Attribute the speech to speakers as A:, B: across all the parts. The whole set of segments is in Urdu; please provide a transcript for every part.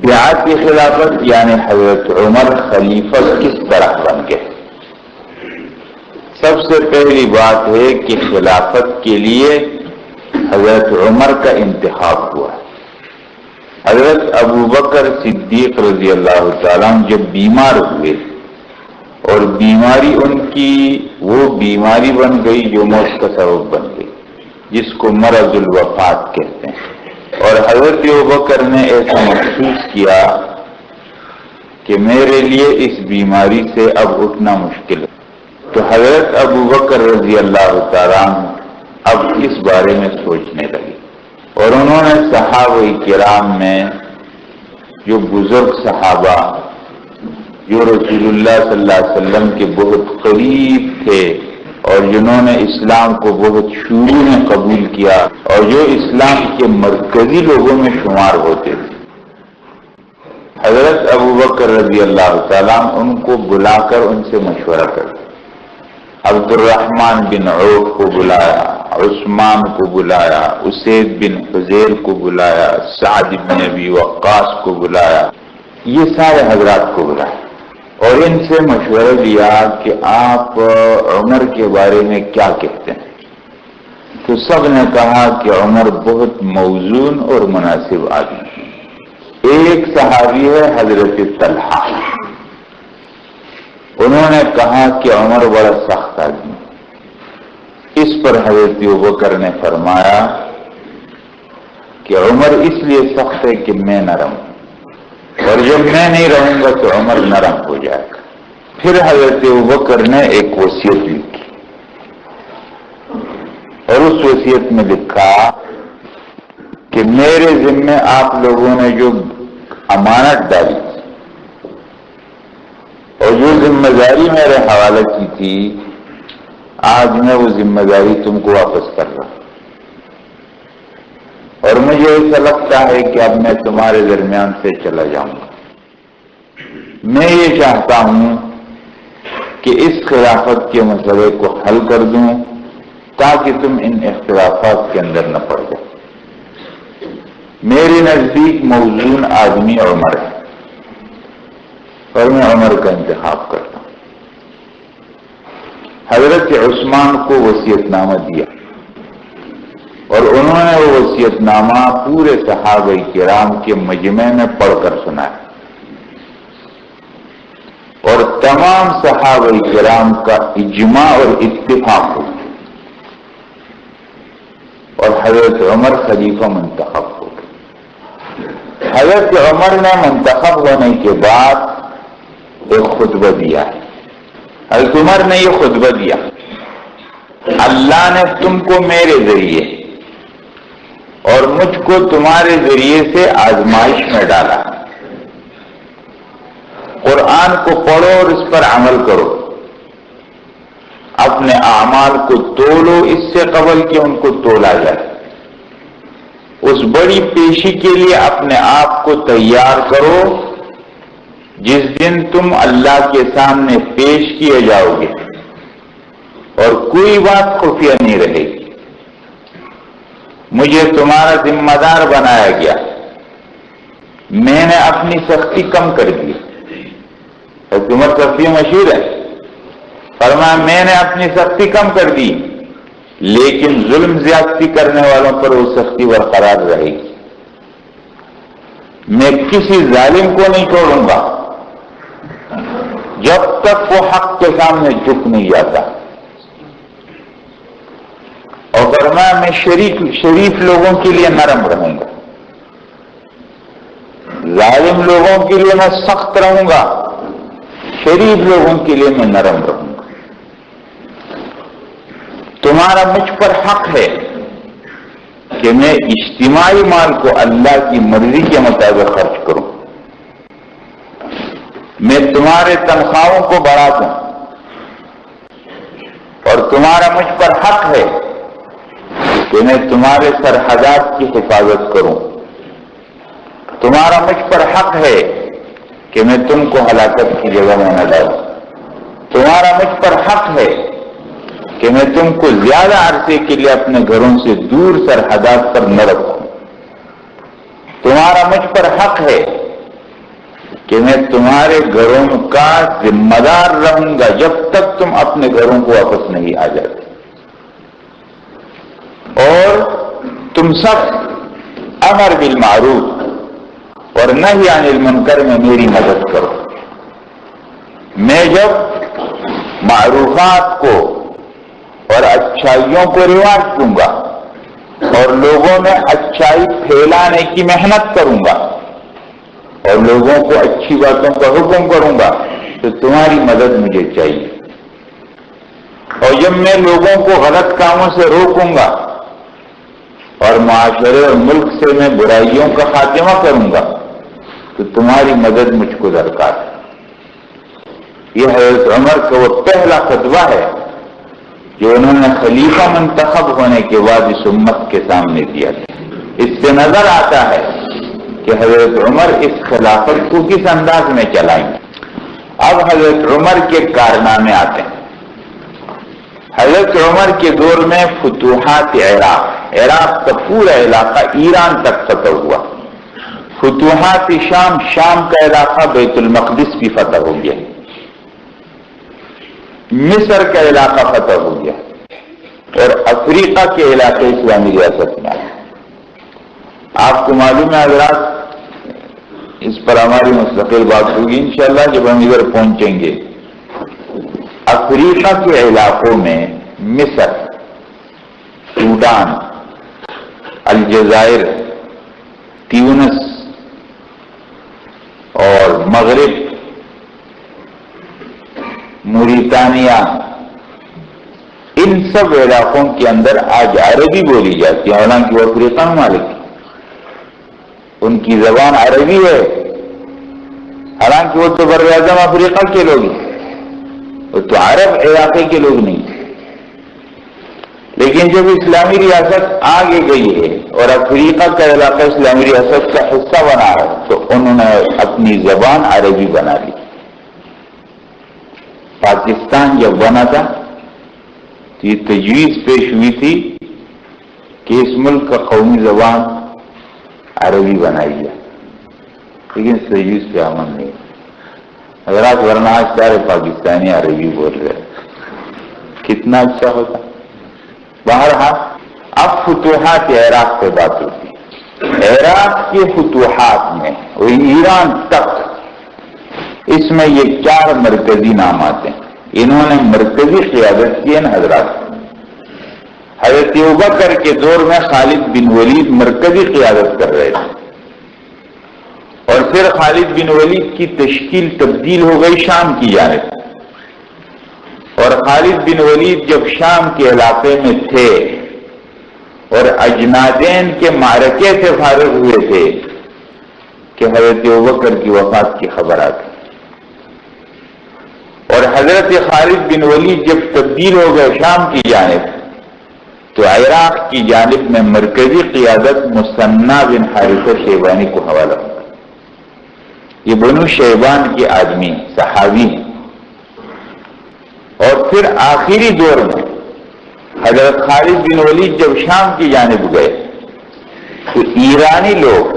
A: بیعت کی خلافت یعنی حضرت عمر خلیفہ کس طرح بن گئے؟ سب سے پہلی بات ہے کہ خلافت کے لیے حضرت عمر کا انتخاب ہوا۔ حضرت ابوبکر صدیق رضی اللہ تعالیٰ جب بیمار ہوئے اور بیماری ان کی وہ بیماری بن گئی جو موت کا سبب بن گئی، جس کو مرض الوفات کہتے ہیں، اور حضرت ابوبکر نے ایسا محسوس کیا کہ میرے لیے اس بیماری سے اب اٹھنا مشکل ہے، تو حضرت ابوبکر رضی اللہ تعالیٰ اب اس بارے میں سوچنے لگے، اور انہوں نے صحابہ کرام میں جو بزرگ صحابہ جو رسول اللہ صلی اللہ علیہ وسلم کے بہت قریب تھے اور جنہوں نے اسلام کو بہت شروع میں قبول کیا اور جو اسلام کے مرکزی لوگوں میں شمار ہوتے تھے، حضرت ابوبکر رضی اللہ تعالیٰ ان کو بلا کر ان سے مشورہ کرتے۔ عبد الرحمن بن عوف کو بلایا، عثمان کو بلایا، اسید بن حضیر کو بلایا، سعد بن ابی وقاص کو بلایا، یہ سارے حضرات کو بلایا اور ان سے مشورہ لیا کہ آپ عمر کے بارے میں کیا کہتے ہیں؟ تو سب نے کہا کہ عمر بہت موزون اور مناسب آدمی ہے۔ ایک صحابی ہے حضرت طلحہ، انہوں نے کہا کہ عمر بڑا سخت آدمی ہے۔ اس پر حضرت ابوبکر نے فرمایا کہ عمر اس لیے سخت ہے کہ میں نرم ہوں، اور جب میں نہیں رہوں گا تو عمر نرم ہو جائے گا۔ پھر حضرت ابوبکر نے ایک وصیت لکھی اور اس وصیت میں لکھا کہ میرے ذمے آپ لوگوں نے جو امانت ڈالی اور جو ذمہ داری میرے حوالے کی تھی، آج میں وہ ذمہ داری تم کو واپس کر رہا ہوں، اور مجھے ایسا لگتا ہے کہ اب میں تمہارے درمیان سے چلا جاؤں گا۔ میں یہ چاہتا ہوں کہ اس خلافت کے مسئلے کو حل کر دوں تاکہ تم ان اختلافات کے اندر نہ پڑ جاؤ۔ میرے نزدیک موزون آدمی عمر ہے اور میں عمر کا انتخاب کرتا ہوں۔ حضرت عثمان کو وصیت نامہ دیا اور انہوں نے وہ وصیت نامہ پورے صحابہ کرام کے مجمع میں پڑھ کر سنایا، اور تمام صحابہ کرام کا اجماع اور اتفاق ہو، اور حضرت عمر خلیفہ منتخب ہو گئے۔ حضرت عمر نے منتخب ہونے کے بعد ایک خطبہ دیا ہے۔ حضرت عمر نے یہ خطبہ دیا، اللہ نے تم کو میرے ذریعے اور مجھ کو تمہارے ذریعے سے آزمائش میں ڈالا، قرآن کو پڑھو اور اس پر عمل کرو، اپنے اعمال کو تولو اس سے قبل کہ ان کو تولا جائے، اس بڑی پیشی کے لیے اپنے آپ کو تیار کرو جس دن تم اللہ کے سامنے پیش کیے جاؤ گے اور کوئی بات خفیہ نہیں رہے گی۔ مجھے تمہارا ذمہ دار بنایا گیا، میں نے اپنی سختی کم کر دی۔ عمر سختی مشہور ہے، فرمایا میں نے اپنی سختی کم کر دی، لیکن ظلم زیادتی کرنے والوں پر وہ سختی برقرار رہے گی۔ میں کسی ظالم کو نہیں چھوڑوں گا جب تک وہ حق کے سامنے جھک نہیں جاتا، اور فرمایا میں شریف لوگوں کے لیے نرم رہوں گا، ظالم لوگوں کے لیے میں سخت رہوں گا، شریف لوگوں کے لیے میں نرم رہوں گا۔ تمہارا مجھ پر حق ہے کہ میں اجتماعی مال کو اللہ کی مرضی کے مطابق خرچ کروں، میں تمہارے تنخواہوں کو بڑھا دوں، اور تمہارا مجھ پر حق ہے کہ میں تمہارے سرحدات کی حفاظت کروں، تمہارا مجھ پر حق ہے کہ میں تم کو ہلاکت کی جگہ میں نہ ڈالوں، تمہارا مجھ پر حق ہے کہ میں تم کو زیادہ عرصے کے لیے اپنے گھروں سے دور سرحدات پر نہ رکھوں، تمہارا مجھ پر حق ہے کہ میں تمہارے گھروں کا ذمہ دار رہوں گا جب تک تم اپنے گھروں کو واپس نہیں آ جاتے، اور تم سب امر بالمعروف اور نہی عن المنکر میں میری مدد کرو۔ میں جب معروفات کو اور اچھائیوں کو رواج دوں گا اور لوگوں میں اچھائی پھیلانے کی محنت کروں گا اور لوگوں کو اچھی باتوں کا حکم کروں گا تو تمہاری مدد مجھے چاہیے، اور جب میں لوگوں کو غلط کاموں سے روکوں گا اور معاشرے اور ملک سے میں برائیوں کا خاتمہ کروں گا تو تمہاری مدد مجھ کو درکار ہے۔ یہ حضرت عمر کا وہ پہلا خطبہ ہے جو انہوں نے خلیفہ منتخب ہونے کے بعد اس امت کے سامنے دیا تھا۔ اس سے نظر آتا ہے کہ حضرت عمر اس خلافت کو کس انداز میں چلائیں گے۔ اب حضرت عمر کے کارنامے آتے ہیں۔ حضرت عمر کے دور میں فتوحات عراق کا پورا علاقہ ایران تک فتح ہوا، فتوحات شام کا علاقہ بیت المقدس بھی فتح ہو گیا، مصر کا علاقہ فتح ہو گیا، اور افریقہ کے علاقے اسلامی ریاست میں آئے۔ آپ کو معلوم ہے حضرات، اس پر ہماری مستقل بات ہوگی انشاءاللہ جب ہم ادھر پہنچیں گے۔ افریقہ کے علاقوں میں مصر، سوڈان، الجزائر، تیونس اور مغرب، موریتانیہ، ان سب علاقوں کے اندر آج عربی بولی جاتی ہے، حالانکہ وہ افریقہ ممالک ہیں، ان کی زبان عربی ہے، حالانکہ وہ تو بر اعظم افریقہ کے لوگ ہیں، وہ تو عرب علاقے کے لوگ نہیں۔ لیکن جب اسلامی ریاست آگے گئی ہے اور افریقہ کا علاقہ اسلامی ریاست کا حصہ بنا ہے تو انہوں نے اپنی زبان عربی بنا لی۔ پاکستان جب بنا تھا تو یہ تجویز پیش ہوئی تھی کہ اس ملک کا قومی زبان عربی بنائی جائے، لیکن اس تجویز پہ عمل نہیں۔ حضرات ورنہ آج سارے پاکستانی عربی بول رہے کتنا اچھا ہوتا۔ بہرحال اب فتوحات عراق پہ بات ہوتی ہے۔ عراق کے فتوحات میں وہ ایران تک، اس میں یہ 4 مرکزی نام آتے ہیں۔ انہوں نے مرکزی قیادت کی ہے حضرات۔ حضرت ابوبکر کے دور میں خالد بن ولید مرکزی قیادت کر رہے تھے، اور پھر خالد بن ولید کی تشکیل تبدیل ہو گئی شام کی جانب، اور خالد بن ولید جب شام کے علاقے میں تھے اور اجنادین کے معرکے سے فارغ ہوئے تھے کہ حضرت ابوبکر کی وفات کی خبر آ گئی، اور حضرت خالد بن ولید جب تبدیل ہو گئے شام کی جانب تو عراق کی جانب میں مرکزی قیادت مثنی بن حارثہ شیبانی کو حوالہ ہو۔ یہ بنو شیبان کے آدمی صحابی ہیں، اور پھر آخری دور میں حضرت خالد بن ولید جب شام کی جانب گئے تو ایرانی لوگ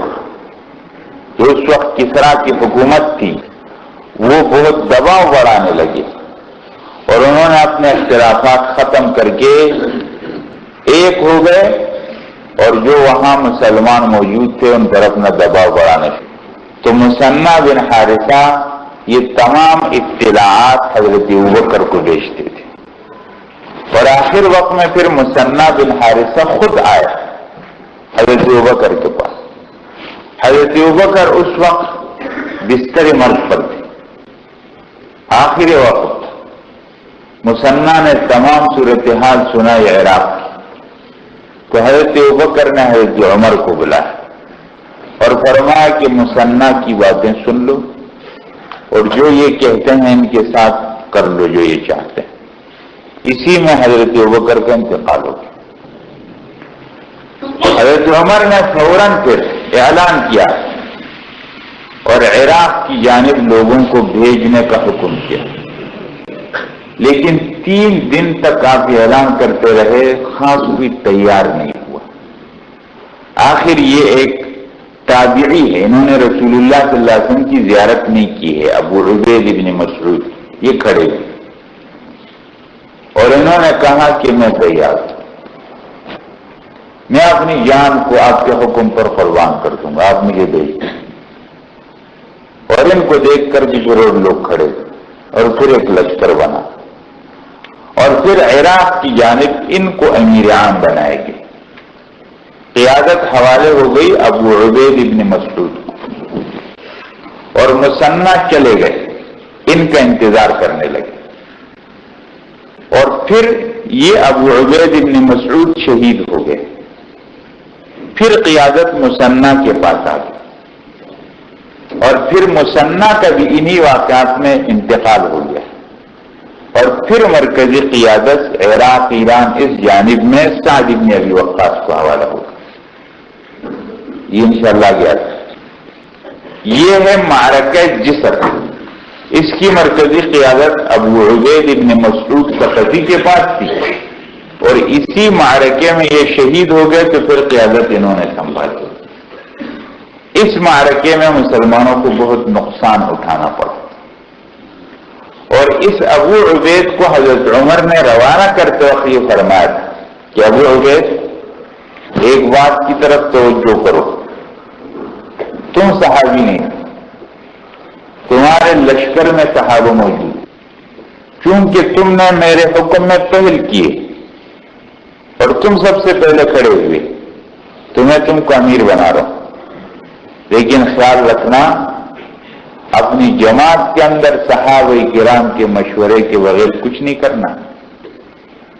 A: جو اس وقت کسرا کی حکومت تھی وہ بہت دباؤ بڑھانے لگے، اور انہوں نے اپنے اختلافات ختم کر کے ایک ہو گئے، اور جو وہاں مسلمان موجود تھے ان پر اپنا دباؤ بڑھانے لگے۔ تو مثنی بن حارثہ یہ تمام اطلاعات حضرت ابوبکر کو بیچتے تھے، اور آخر وقت میں پھر مثنی بن حارثہ خود آیا حضرت ابوبکر کے پاس۔ حضرت ابوبکر اس وقت بستر مرگ پر تھے، آخری وقت مثنی نے تمام صورتحال سنائی عراق کی، تو حضرت ابوبکر نے حضرت عمر کو بلایا اور فرمایا کہ مثنی کی باتیں سن لو، اور جو یہ کہتے ہیں ان کے ساتھ کر لو جو یہ چاہتے ہیں۔ اسی میں حضرت ابوبکر کا انتقال ہو گیا۔ حضرت عمر نے فوراً پھر اعلان کیا اور اور عراق کی جانب لوگوں کو بھیجنے کا حکم کیا، لیکن 3 دن تک آپ یہ اعلان کرتے رہے، خاص کوئی تیار نہیں ہوا۔ آخر یہ ایک تابعی ہے، انہوں نے رسول اللہ صلی اللہ علیہ وسلم کی زیارت نہیں کی ہے، ابو عبید ابن مسعود، یہ کھڑے تھے اور انہوں نے کہا کہ میں تیار ہوں، میں اپنی جان کو آپ کے حکم پر قربان کر دوں گا، آپ مجھے بھیج دیں۔ اور ان کو دیکھ کر بھی ضرور لوگ کھڑے اور پھر ایک لشکر بنا اور پھر عراق کی جانب ان کو امیر عام بنائے گئے۔ قیادت حوالے ہو گئی ابو عبید ابن مسعود اور مثنى چلے گئے، ان کا انتظار کرنے لگے۔ اور پھر یہ ابو عبید ابن مسعود شہید ہو گئے، پھر قیادت مثنى کے پاس آ گئی اور پھر مثنى کا بھی انہی واقعات میں انتقال ہو گیا اور پھر مرکزی قیادت عراق ایران اس جانب میں سعد بن ابی وقاص کو حوالہ ہوگا۔ یہ انشاءاللہ گیا تھا۔ یہ ہے معرکہ جسر، اس کی مرکزی قیادت ابو عبید ابن مسعود ثقفی کے پاس تھی اور اسی معرکے میں یہ شہید ہو گئے تو پھر قیادت انہوں نے سنبھالی۔ اس معرکے میں مسلمانوں کو بہت نقصان اٹھانا پڑا اور اس ابو عبید کو حضرت عمر نے روانہ کرتے وقت یہ فرمایا تھا کہ ابو عبید ایک بات کی طرف توجہ کرو، تم صحابی نہیں، تمہارے لشکر میں صحابہ موجود، کیونکہ تم نے میرے حکم میں پہل کیے اور تم سب سے پہلے کھڑے ہوئے، تم کو امیر بنا رہا ہوں، لیکن خیال رکھنا اپنی جماعت کے اندر صحابہ کرام کے مشورے کے بغیر کچھ نہیں کرنا،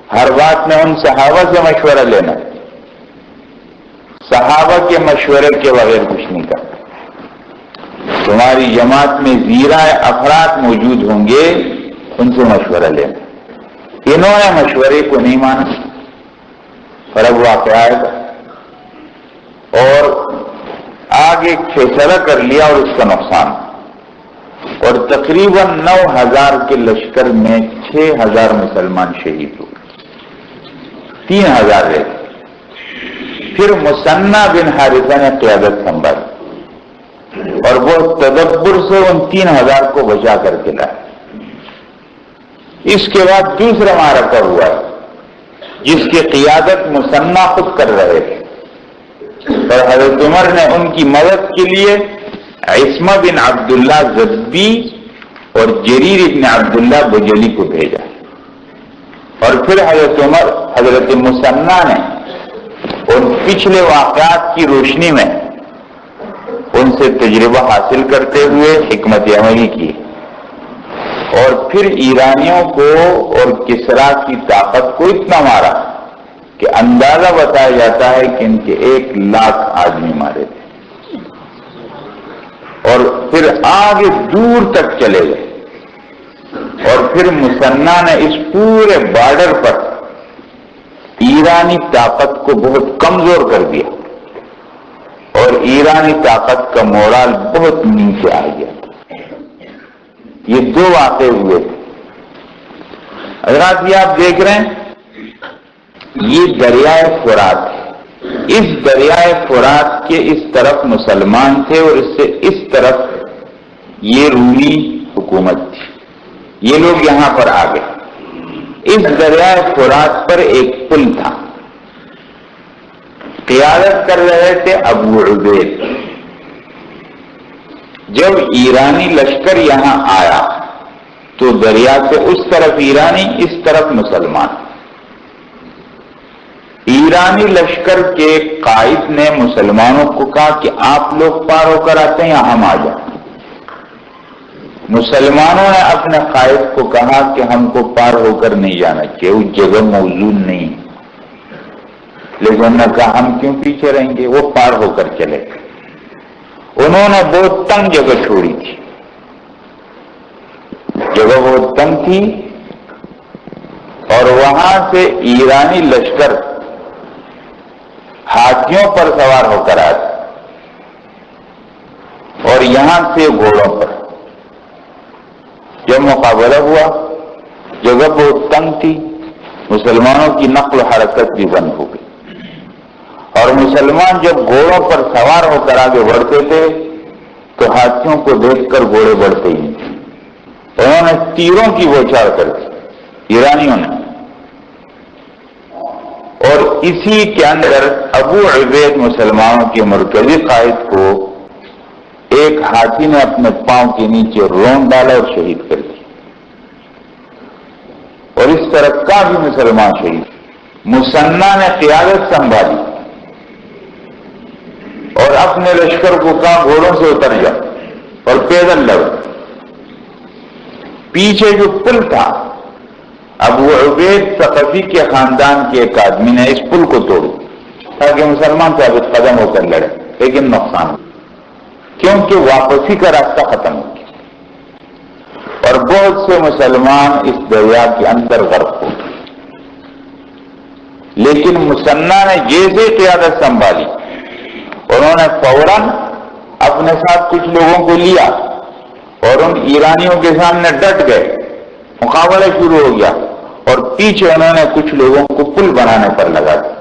A: ہر بات میں ان صحابہ سے مشورہ لینا، صحابہ کے مشورے کے بغیر کچھ نہیں کرنا۔ تمہاری جماعت میں زیرہ افراد موجود ہوں گے، ان سے مشورہ لینا۔ انہوں نے مشورے کو نہیں مانا، فرق واقع آئے گا اور آگے فیصلہ کر لیا اور اس کا نقصان، اور تقریباً 9000 کے لشکر میں 6000 مسلمان شہید ہوئے، 3000 رہے۔ پھر مثنى بن حارثہ نے قیادت سنبھالی اور وہ تدبر سے ان 3000 کو بچا کر کے لائے۔ اس کے بعد دوسرا معرکہ ہوا جس کی قیادت مثنى خود کر رہے تھے اور حضرت عمر نے ان کی مدد کے لیے عصمہ بن عبداللہ زبی اور جریر بن عبداللہ بجلی کو بھیجا، اور پھر حضرت عمر حضرت مثنى نے ان پچھلے واقعات کی روشنی میں ان سے تجربہ حاصل کرتے ہوئے حکمت عملی کی اور پھر ایرانیوں کو اور کسرا کی طاقت کو اتنا مارا کہ اندازہ بتایا جاتا ہے کہ ان کے 1,00,000 آدمی مارے تھے، اور پھر آگے دور تک چلے گئے اور پھر مثنى نے اس پورے بارڈر پر ایرانی طاقت کو بہت کمزور کر دیا اور ایرانی طاقت کا مورال بہت نیچے آ گیا۔ یہ 2 واقعے ہوئے تھے۔ حضرات یہ آپ دیکھ رہے ہیں، یہ دریائے فرات ہے، اس دریائے فرات کے اس طرف مسلمان تھے اور اس سے اس طرف یہ رومی حکومت تھی، یہ لوگ یہاں پر آ گئے۔ اس دریائے فرات پر ایک پل تھا، قیادت کر رہے تھے ابو عبید۔ جب ایرانی لشکر یہاں آیا تو دریا سے اس طرف ایرانی، اس طرف مسلمان۔ ایرانی لشکر کے قائد نے مسلمانوں کو کہا کہ آپ لوگ پار ہو کر آتے ہیں یا ہم آ جائیں؟ مسلمانوں نے اپنے قائد کو کہا کہ ہم کو پار ہو کر نہیں جانا چاہیے، اس جگہ موجود نہیں، لیکن انہوں نے کہا ہم کیوں پیچھے رہیں گے، وہ پار ہو کر چلے۔ انہوں نے بہت تنگ جگہ چھوڑی تھی، جگہ بہت تنگ تھی اور وہاں سے ایرانی لشکر ہاتھیوں پر سوار ہو کر آتے اور یہاں سے گھوڑوں پر جب مقابلہ ہوا، جگہ بہت تنگ تھی، مسلمانوں کی نقل و حرکت بھی بند ہو گئی، اور مسلمان جب گھوڑوں پر سوار ہو کر آگے بڑھتے تھے تو ہاتھیوں کو دیکھ کر گھوڑے بڑھتے ہی تھے۔ انہوں نے تیروں کی بوچھاڑ کر دی ایرانیوں نے، اور اسی کے اندر ابو عبید مسلمانوں کے مرکزی قائد کو ایک ہاتھی نے اپنے پاؤں کے نیچے رون ڈالا اور شہید کر دیا، اور اس طرح کافی مسلمان شہید۔ مثنیٰ نے قیادت سنبھالی اور اپنے لشکر کو کہا گھوڑوں سے اتر جا اور پیدل لڑ۔ پیچھے جو پل تھا، ابو عبید ثقفی کے خاندان کے ایک آدمی نے اس پل کو توڑ تاکہ مسلمان ثابت قدم ہو کر لڑے، لیکن نقصان کیونکہ واپسی کا راستہ ختم ہو گیا اور بہت سے مسلمان اس دریا کے اندر غرق ہو گئے۔ لیکن مثنیٰ نے جیسے قیادت سنبھالی، انہوں نے فوراً اپنے ساتھ کچھ لوگوں کو لیا اور ان ایرانیوں کے سامنے ڈٹ گئے، مقابلہ شروع ہو گیا، اور پیچھے انہوں نے کچھ لوگوں کو پل بنانے پر لگا دیا،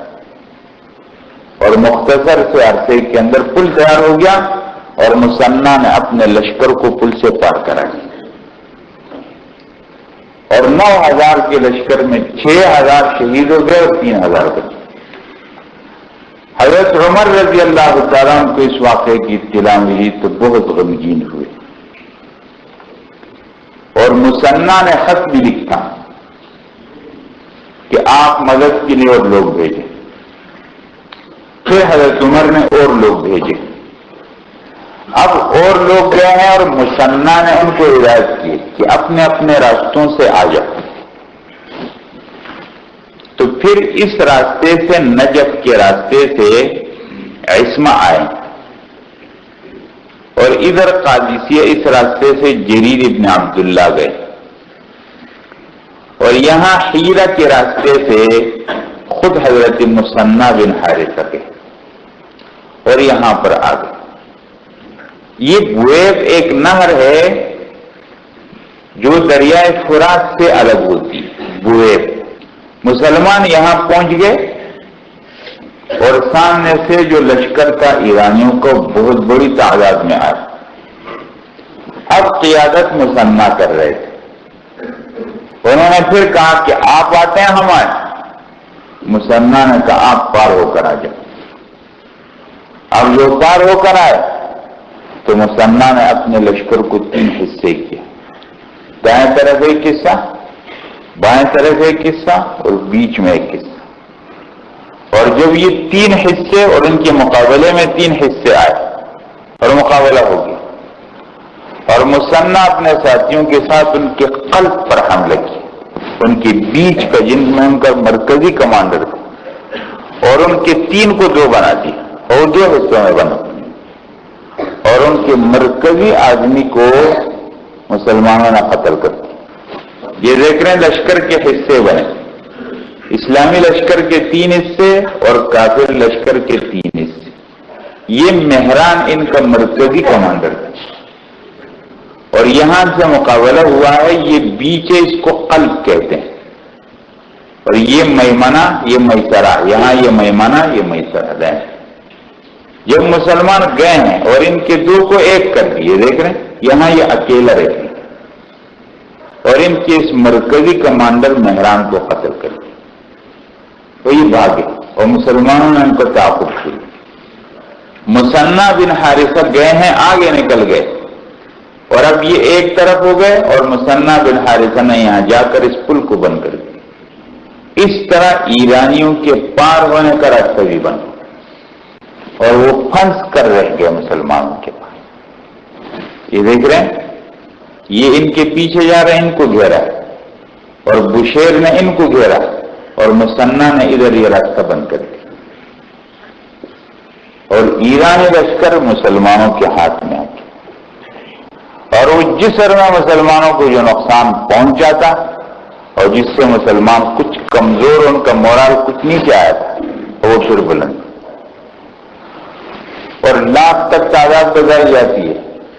A: اور مختصر سے عرصے کے اندر پل تیار ہو گیا اور مثنیٰ نے اپنے لشکر کو پل سے پار کرا دیا، اور 9,000 کے لشکر میں 6,000 شہید ہو گئے اور 3,000 بچے۔ حضرت عمر رضی اللہ تعالیٰ عنہ کو اس واقعے کی اطلاع ملی تو بہت غمگین ہوئے، اور مثنیٰ نے خط بھی لکھا کہ آپ مدد کے لیے اور لوگ بھیجیں۔ پھر حضرت عمر نے اور لوگ بھیجے، اب اور لوگ گئے ہیں اور مثنیٰ نے ان کو ہدایت کی کہ اپنے اپنے راستوں سے آ جاؤ۔ تو پھر اس راستے سے، نجف کے راستے سے عصمہ آئے، اور ادھر قادسیہ اس راستے سے جریر ابن عبداللہ گئے، اور یہاں حیرہ کے راستے سے خود حضرت مثنیٰ بن حارثہ گئے اور یہاں پر آ گئے۔ یہ بویب ایک نہر ہے جو دریائے فرات سے الگ ہوتی ہے، بویب۔ مسلمان یہاں پہنچ گئے اور سامنے سے جو لشکر تھا ایرانیوں کو بہت بڑی تعداد میں آیا۔ اب قیادت مثنیٰ کر رہے تھے، انہوں نے پھر کہا کہ آپ آتے ہیں ہم آئے؟ مثنیٰ نے کہا آپ پار ہو کر آ جاؤ۔ اب جو پار ہو کر آئے تو مثنیٰ نے اپنے لشکر کو 3 حصے کیا، دائیں طرف ایک حصہ، بائیں طرف ایک حصہ اور بیچ میں ایک حصہ، اور جب یہ 3 حصے اور ان کے مقابلے میں 3 حصے آئے اور مقابلہ ہو گیا، اور مثنیٰ اپنے ساتھیوں کے ساتھ ان کے قلب پر حملہ کیا، ان کے بیچ کا جن میں ان کا مرکزی کمانڈر تھا، اور ان کے 3 کو 2 بنا دیا اور 2 حصوں میں بنا، اور ان کے مرکزی آدمی کو مسلمانوں نے قتل کر دیا۔ یہ دیکھ رہے ہیں لشکر کے حصے بنے، اسلامی لشکر کے 3 حصے اور کافر لشکر کے 3 حصے۔ یہ مہران ان کا مرکزی کمانڈر تھا، اور یہاں سے مقابلہ ہوا ہے، یہ بیچ ہے، اس کو قلب کہتے ہیں، اور یہ میمنہ، یہ میسرہ، یہاں یہ میمنہ، یہ میسرہ ہے۔ جب مسلمان گئے ہیں اور ان کے 2 کو 1 کر دیے، دیکھ رہے ہیں یہاں یہ اکیلا رہتے ہیں، اور ان کے اس مرکزی کمانڈر مہران کو قتل کر دیا، تو یہ بھاگے اور مسلمانوں نے ان کو تعاقب کیا۔ مثنیٰ بن حارثہ گئے ہیں، آگے نکل گئے، اور اب یہ ایک طرف ہو گئے، اور مثنیٰ بن حارثہ نے یہاں جا کر اس پل کو بند کر دیا۔ اس طرح ایرانیوں کے پار ہونے کا راستہ بھی بند، اور وہ پھنس کر رہ گئے مسلمانوں کے پاس۔ یہ دیکھ رہے ہیں، یہ ان کے پیچھے جا رہے ہیں، ان کو گھیرا، اور بشیر نے ان کو گھیرا، اور مثنیٰ نے ادھر یہ راستہ بند کر دیا، اور ایرانی لشکر مسلمانوں کے ہاتھ میں آ گیا، اور وہ جسر میں مسلمانوں کو جو نقصان پہنچا تھا اور جس سے مسلمان کچھ کمزور، ان کا مورال کچھ نیچے آیا تھا، وہ پھر بلند، اور لاکھ تک تعداد بتائی جاتی ہے،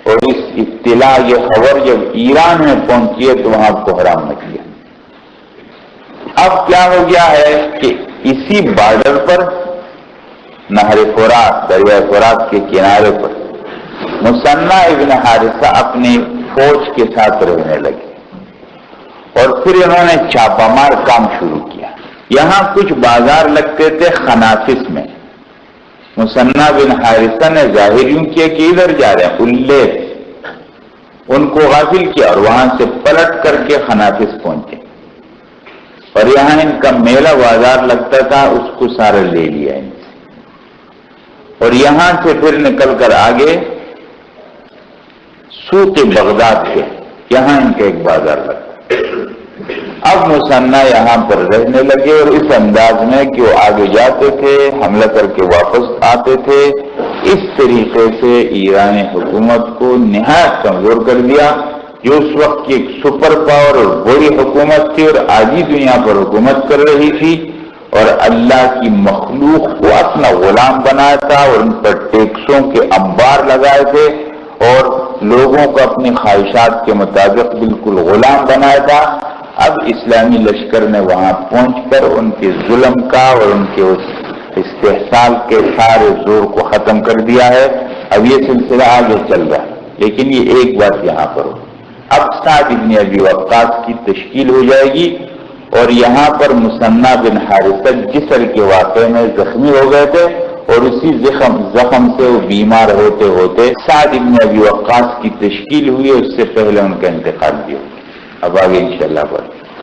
A: اور اس اطلاع یہ خبر جب ایران میں پہنچی ہے تو وہاں کوحرام مچ گیا۔ اب کیا ہو گیا ہے کہ اسی بارڈر پر نہر فرات، دریائے فرات کے کنارے پر مثنیٰ ابن حارثہ اپنی فوج کے ساتھ رہنے لگے، اور پھر انہوں نے چھاپہ مار کام شروع کیا۔ یہاں کچھ بازار لگتے تھے خنافس میں۔ مثنیٰ بن حارثہ نے ظاہر یوں کیا کہ ادھر جا رہے ہیں، الیس ان کو غافل کیا اور وہاں سے پلٹ کر کے خنافس پہنچے، اور یہاں ان کا میلہ بازار لگتا تھا، اس کو سارا لے لیا ان سے، اور یہاں سے پھر نکل کر آگے سوق بغداد کے یہاں ان کا ایک بازار لگتا۔ اب مثنیٰ یہاں پر رہنے لگے، اور اس انداز میں کہ وہ آگے جاتے تھے، حملہ کر کے واپس آتے تھے۔ اس طریقے سے ایرانی حکومت کو نہایت کمزور کر دیا، جو اس وقت کی ایک سپر پاور اور بڑی حکومت تھی، اور آج ہی دنیا پر حکومت کر رہی تھی، اور اللہ کی مخلوق کو اپنا غلام بنایا تھا، اور ان پر ٹیکسوں کے انبار لگائے تھے، اور لوگوں کو اپنی خواہشات کے مطابق بالکل غلام بنایا تھا۔ اب اسلامی لشکر نے وہاں پہنچ کر ان کے ظلم کا اور ان کے اس استحصال کے سارے زور کو ختم کر دیا ہے۔ اب یہ سلسلہ آگے چل رہا ہے، لیکن یہ ایک بات یہاں پر ہو، اب سعد بن ابی وقاص کی تشکیل ہو جائے گی، اور یہاں پر مثنیٰ بن حارثہ جسر کے واقعے میں زخمی ہو گئے تھے، اور اسی زخم سے وہ بیمار ہوتے ہوتے سعد بن ابی وقاص کی تشکیل ہوئی، اس سے پہلے ان کا انتقال بھی ہو گیا۔ اب آگے انشاءاللہ بڑھیں۔